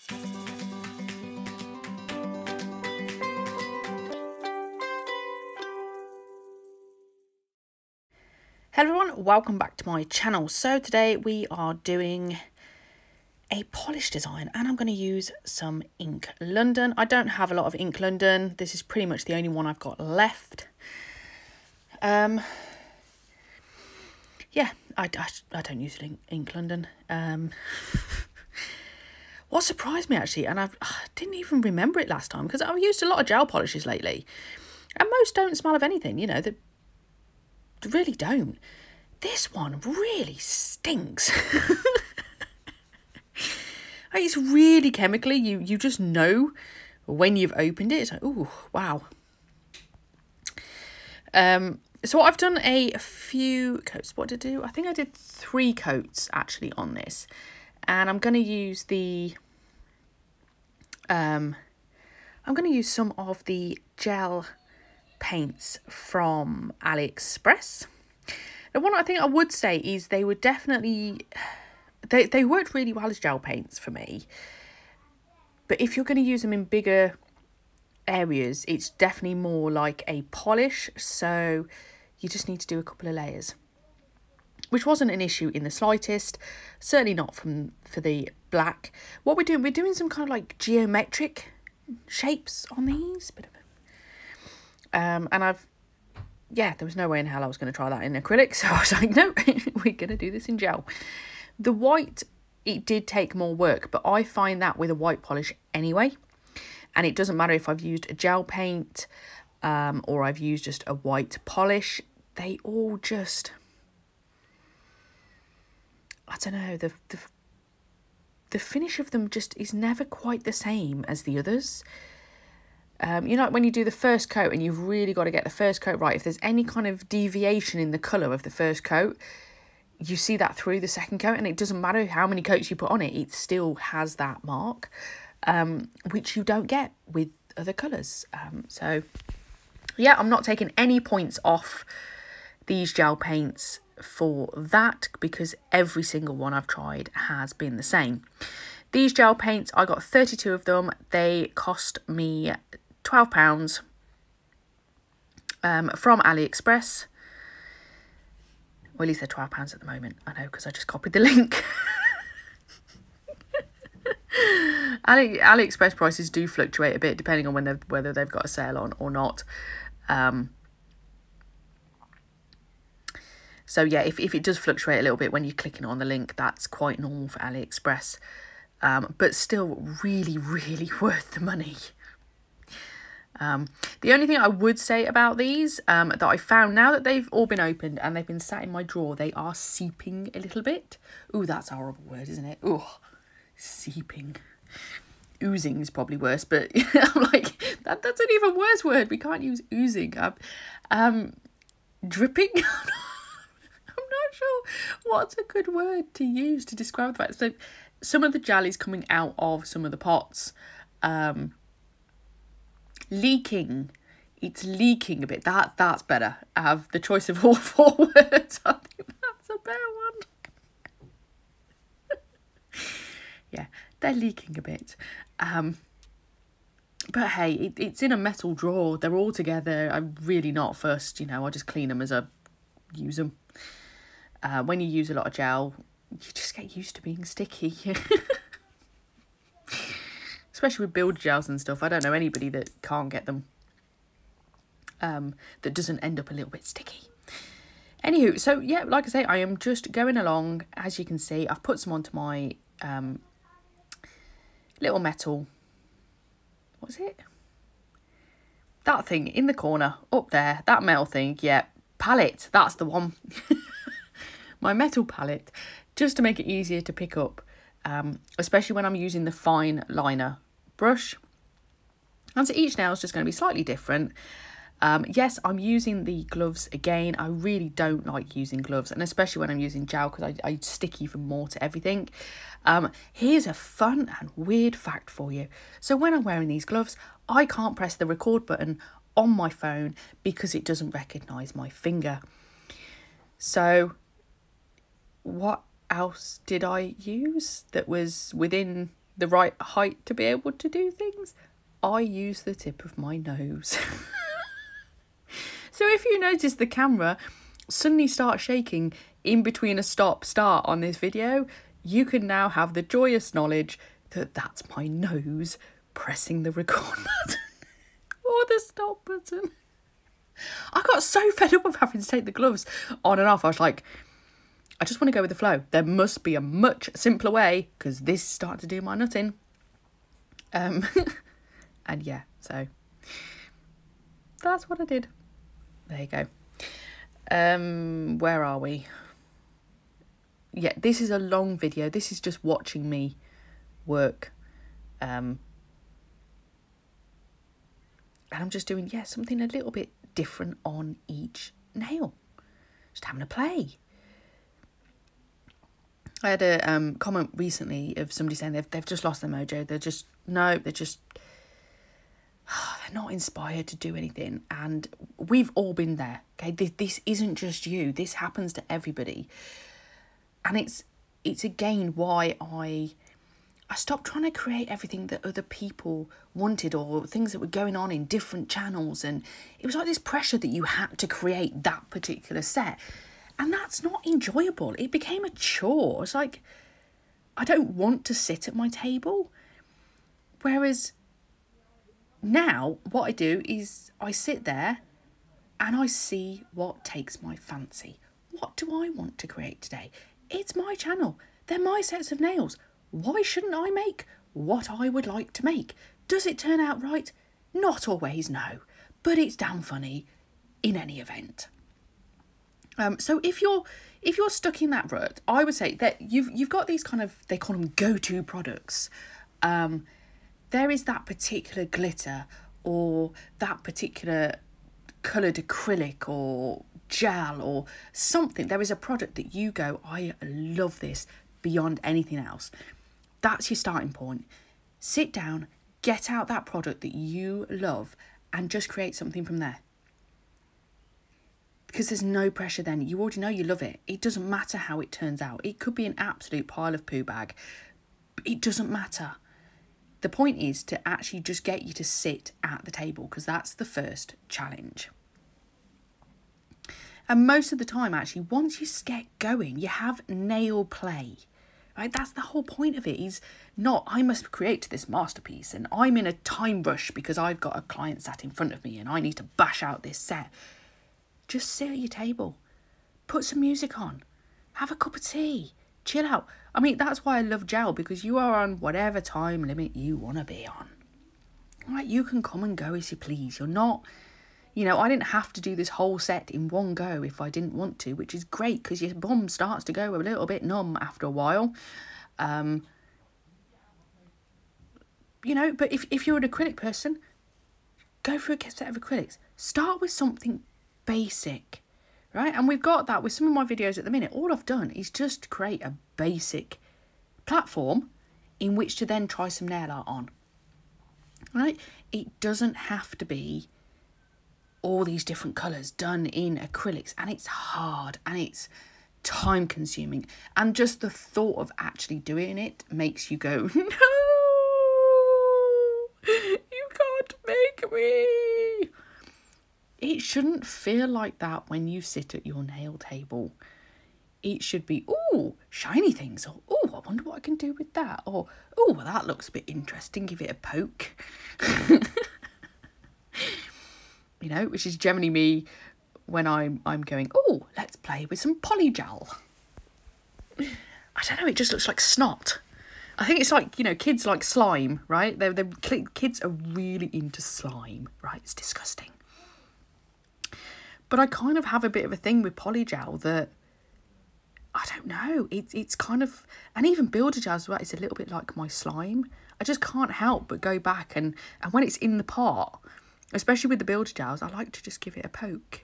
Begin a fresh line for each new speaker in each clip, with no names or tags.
Hello everyone, welcome back to my channel. So today we are doing a polish design and I'm going to use some Ink London. I don't have a lot of Ink London. This is pretty much the only one I've got left. Yeah, I don't use Ink London. What surprised me actually, and I didn't even remember it last time because I've used a lot of gel polishes lately and most don't smell of anything, you know, they really don't. This one really stinks. It's really chemically. You just know when you've opened it. It's like, ooh, wow. So I've done a few coats. What did I do? I think I did 3 coats actually on this, and I'm going to use the. I'm going to use some of the gel paints from AliExpress. The one I think I would say is they were definitely, they worked really well as gel paints for me. But if you're going to use them in bigger areas, it's definitely more like a polish. So you just need to do a couple of layers, which wasn't an issue in the slightest. Certainly not for the black. What we're doing some kind of like geometric shapes on these. And yeah, there was no way in hell I was going to try that in acrylic. So I was like, no, we're going to do this in gel. The white, it did take more work, but I find that with a white polish anyway. And it doesn't matter if I've used a gel paint or I've used just a white polish. They all just, I don't know, the finish of them just is never quite the same as the others. You know, when you do the first coat and you've really got to get the first coat right, if there's any kind of deviation in the colour of the first coat, you see that through the second coat, and it doesn't matter how many coats you put on it, it still has that mark, which you don't get with other colours. So, yeah, I'm not taking any points off these gel paints for that because every single one I've tried has been the same. These gel paints, I got 32 of them. They cost me £12 from AliExpress. Well, at least they're £12 at the moment. I know, because I just copied the link. AliExpress prices do fluctuate a bit depending on whether they've got a sale on or not. So yeah, if it does fluctuate a little bit when you're clicking on the link, that's quite normal for AliExpress. But still really, really worth the money. The only thing I would say about these that I found now that they've all been opened and they've been sat in my drawer, they are seeping a little bit. Ooh, that's a horrible word, isn't it? Ooh, seeping. Oozing is probably worse, but I'm like, that's an even worse word. We can't use oozing. Dripping? I'm not sure what's a good word to use to describe the fact. So some of the gel is coming out of some of the pots. Leaking. It's leaking a bit. That's better. I have the choice of all 4 words. I think that's a better one. Yeah, they're leaking a bit. But hey, it's in a metal drawer. They're all together. I'm really not fussed, you know. I just clean them as I use them. When you use a lot of gel, you just get used to being sticky. Especially with build gels and stuff. I don't know anybody that can't get them. That doesn't end up a little bit sticky. Anywho, so yeah, like I say, I am just going along. As you can see, I've put some onto my little metal. What's it? That thing in the corner up there. That metal thing. Yeah, palette. That's the one. My metal palette, just to make it easier to pick up, especially when I'm using the fine liner brush. And so each nail is just going to be slightly different. Yes, I'm using the gloves again. I really don't like using gloves, and especially when I'm using gel, because I stick even more to everything. Here's a fun and weird fact for you. So when I'm wearing these gloves, I can't press the record button on my phone because it doesn't recognise my finger. So what else did I use that was within the right height to be able to do things, I use the tip of my nose. So if you notice the camera suddenly start shaking in between a stop-start on this video, you can now have the joyous knowledge that that's my nose pressing the record button or the stop button. I got so fed up of having to take the gloves on and off. I was like, I just want to go with the flow. There must be a much simpler way, because this started to do my nutting. And yeah, so that's what I did. There you go. Where are we? Yeah, this is a long video. This is just watching me work. And I'm just doing, something a little bit different on each nail. Just having a play. I had a comment recently of somebody saying they've just lost their mojo. They're not inspired to do anything. And we've all been there. Okay, this isn't just you. This happens to everybody. And it's again why I stopped trying to create everything that other people wanted, or things that were going on in different channels. And it was like this pressure that you had to create that particular set. And that's not enjoyable. It became a chore. It's like, I don't want to sit at my table. Whereas now what I do is I sit there and I see what takes my fancy. What do I want to create today? It's my channel. They're my sets of nails. Why shouldn't I make what I would like to make? Does it turn out right? Not always, no. But it's damn funny in any event. So if you're stuck in that rut, I would say that you've got these kind of, they call them go-to products. There is that particular glitter or that particular coloured acrylic or gel or something. There is a product that you go, I love this beyond anything else. That's your starting point. Sit down, get out that product that you love and just create something from there. Because there's no pressure then. You already know you love it. It doesn't matter how it turns out. It could be an absolute pile of poo bag. It doesn't matter. The point is to actually just get you to sit at the table, because that's the first challenge. And most of the time, actually, once you get going, you have nail play. Right? That's the whole point of it. Is not, I must create this masterpiece and I'm in a time rush because I've got a client sat in front of me and I need to bash out this set. Just sit at your table, put some music on, have a cup of tea, chill out. I mean, that's why I love gel, because you are on whatever time limit you want to be on. Right? You can come and go as you please. You're not, I didn't have to do this whole set in one go if I didn't want to, which is great because your bum starts to go a little bit numb after a while. But if you're an acrylic person, go for a set of acrylics. Start with something basic, right? And we've got that with some of my videos at the minute. All I've done is just create a basic platform in which to then try some nail art on, right? It doesn't have to be all these different colours done in acrylics, and it's hard and it's time consuming, and just the thought of actually doing it makes you go, no, you can't make me. It shouldn't feel like that when you sit at your nail table. It should be, oh, shiny things, or oh, I wonder what I can do with that, or oh, well, that looks a bit interesting, give it a poke. Which is generally me when I'm going, oh, let's play with some polygel. I don't know, it just looks like snot. I think it's like, kids like slime, right? Kids are really into slime, right? It's disgusting. But I kind of have a bit of a thing with polygel that, I don't know, it's kind of, and even builder gel as well, it's a little bit like my slime. I just can't help but go back and when it's in the pot, especially with the builder gels, I like to just give it a poke.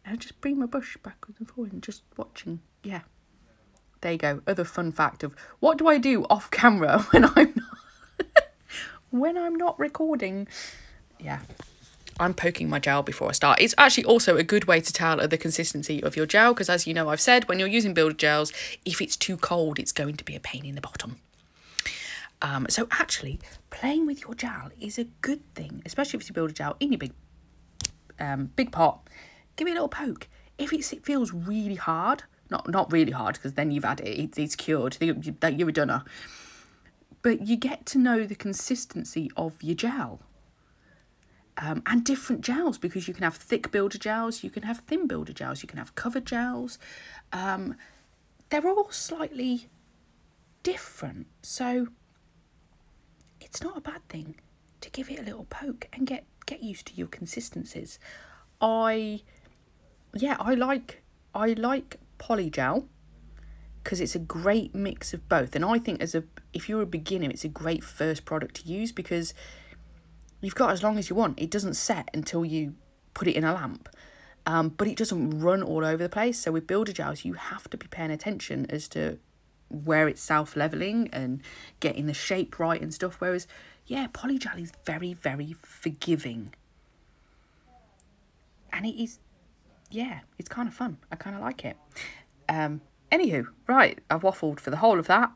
And I just bring my brush backwards and forward and just watching. Yeah. There you go. Other fun fact of what do I do off camera when I'm not when I'm not recording. Yeah. I'm poking my gel before I start. It's actually also a good way to tell the consistency of your gel, because as you know, I've said, when you're using builder gels, if it's too cold, it's going to be a pain in the bottom. So actually, playing with your gel is a good thing, especially if you build a gel in your big pot. Give it a little poke. If it feels really hard, not really hard, because then you've had it's cured, you're a dunner. But you get to know the consistency of your gel. And different gels, because you can have thick builder gels, you can have thin builder gels, you can have covered gels. They're all slightly different. So it's not a bad thing to give it a little poke and get used to your consistencies. I like polygel because it's a great mix of both. And I think if you're a beginner, it's a great first product to use because you've got as long as you want. It doesn't set until you put it in a lamp. But it doesn't run all over the place. So with builder gels, you have to be paying attention as to where it's self-leveling and getting the shape right and stuff. Whereas, polygel is very, very forgiving. And it is, it's kind of fun. I kind of like it. Anywho, right, I've waffled for the whole of that.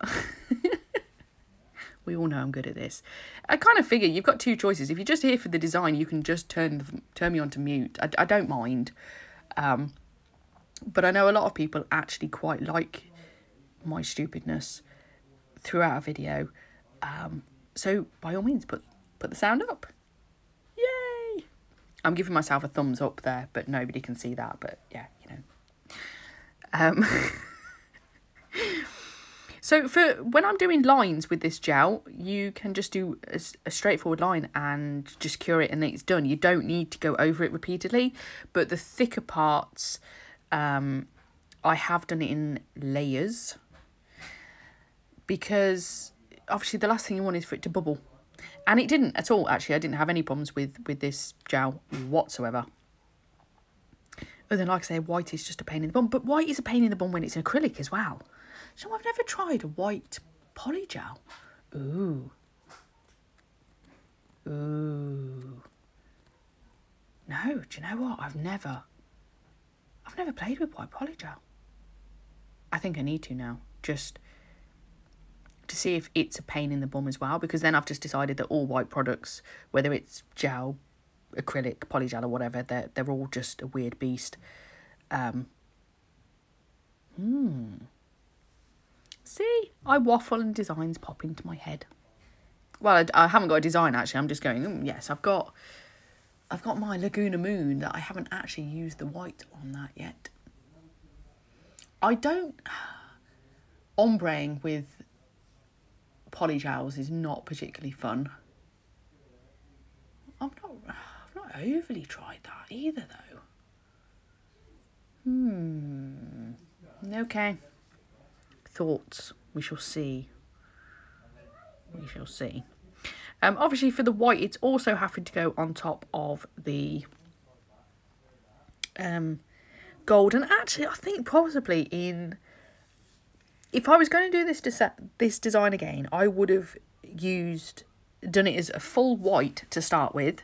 We all know I'm good at this. I kind of figure you've got two choices. If you're just here for the design, you can just turn me on to mute. I don't mind. But I know a lot of people actually quite like my stupidness throughout a video. So by all means, put the sound up. Yay! I'm giving myself a thumbs up there, but nobody can see that. But yeah, So for when I'm doing lines with this gel, you can just do a straightforward line and just cure it and then it's done. You don't need to go over it repeatedly. But the thicker parts, I have done it in layers. Because obviously the last thing you want is for it to bubble. And it didn't at all, actually. I didn't have any problems with this gel whatsoever. Other than, like I say, white is just a pain in the bum. But white is a pain in the bum when it's an acrylic as well. So I've never tried a white polygel. Ooh. No, do you know what? I've never played with white polygel. I think I need to now. Just to see if it's a pain in the bum as well. Because then I've just decided that all white products, whether it's gel, acrylic, polygel or whatever, they're all just a weird beast. See, I waffle and designs pop into my head. Well, I haven't got a design actually. I'm just going, yes, I've got my Laguna Moon that I haven't actually used the white on that yet. I don't... Ombreing with polygels is not particularly fun. I've not overly tried that either though. Okay. Thoughts. We shall see. Obviously for the white, it's also having to go on top of the gold. And actually, I think possibly if I was going to do this design again, I would have done it as a full white to start with,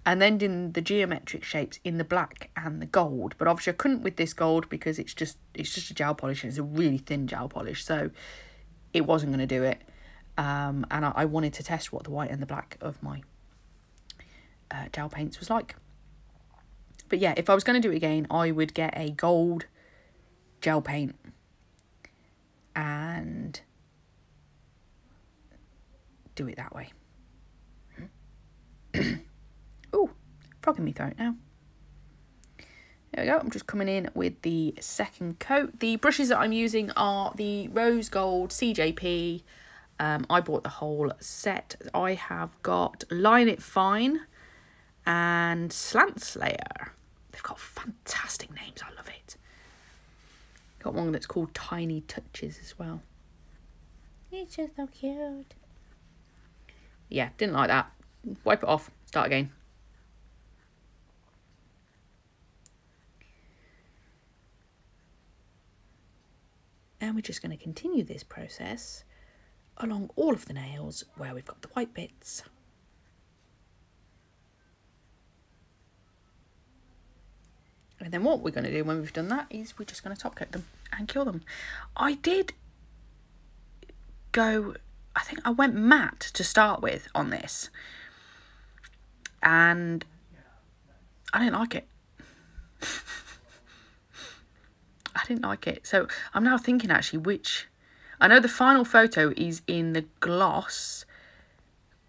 and then done the geometric shapes in the black and the gold. But obviously I couldn't with this gold because it's just a gel polish and it's a really thin gel polish, so it wasn't going to do it. And I wanted to test what the white and the black of my gel paints was like. But yeah, if I was going to do it again, I would get a gold gel paint and do it that way. Ooh, frog in my throat now. There we go. I'm just coming in with the second coat. The brushes that I'm using are the Rose Gold CJP. I bought the whole set. I have got Line It Fine and Slant Slayer. They've got fantastic names. I love it. Got one that's called Tiny Touches as well. It's just so cute. Yeah, didn't like that. Wipe it off. Start again. And we're just going to continue this process along all of the nails where we've got the white bits. And then what we're going to do when we've done that is we're just going to top coat them and cure them. I did go I think I went matte to start with on this, and I didn't like it. I didn't like it. So I'm now thinking actually which... I know the final photo is in the gloss,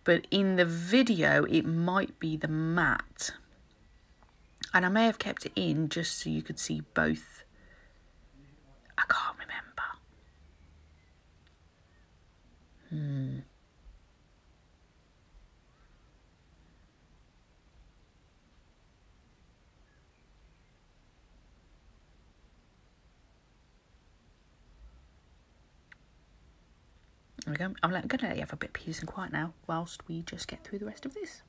but in the video it might be the matte. And I may have kept it in just so you could see both. I can't remember. There we go. I'm going to let you have a bit of peace and quiet now whilst we just get through the rest of this.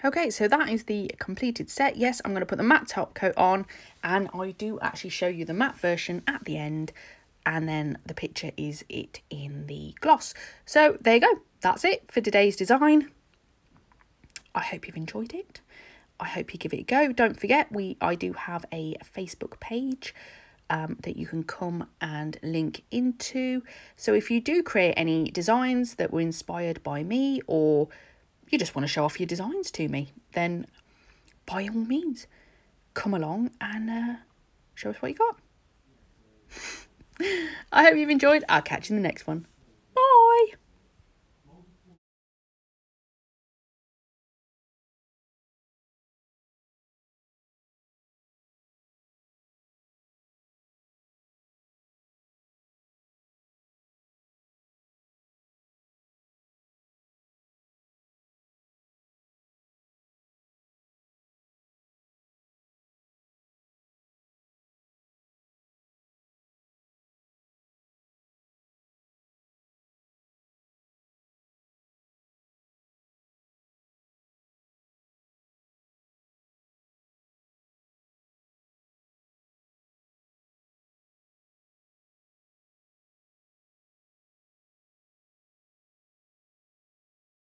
Okay, so that is the completed set. Yes, I'm going to put the matte top coat on, and I do actually show you the matte version at the end, and then the picture is it in the gloss. So there you go. That's it for today's design. I hope you've enjoyed it. I hope you give it a go. Don't forget, I do have a Facebook page that you can come and link into. So if you do create any designs that were inspired by me, or you just want to show off your designs to me, then by all means, come along and show us what you got. I hope you've enjoyed. I'll catch you in the next one.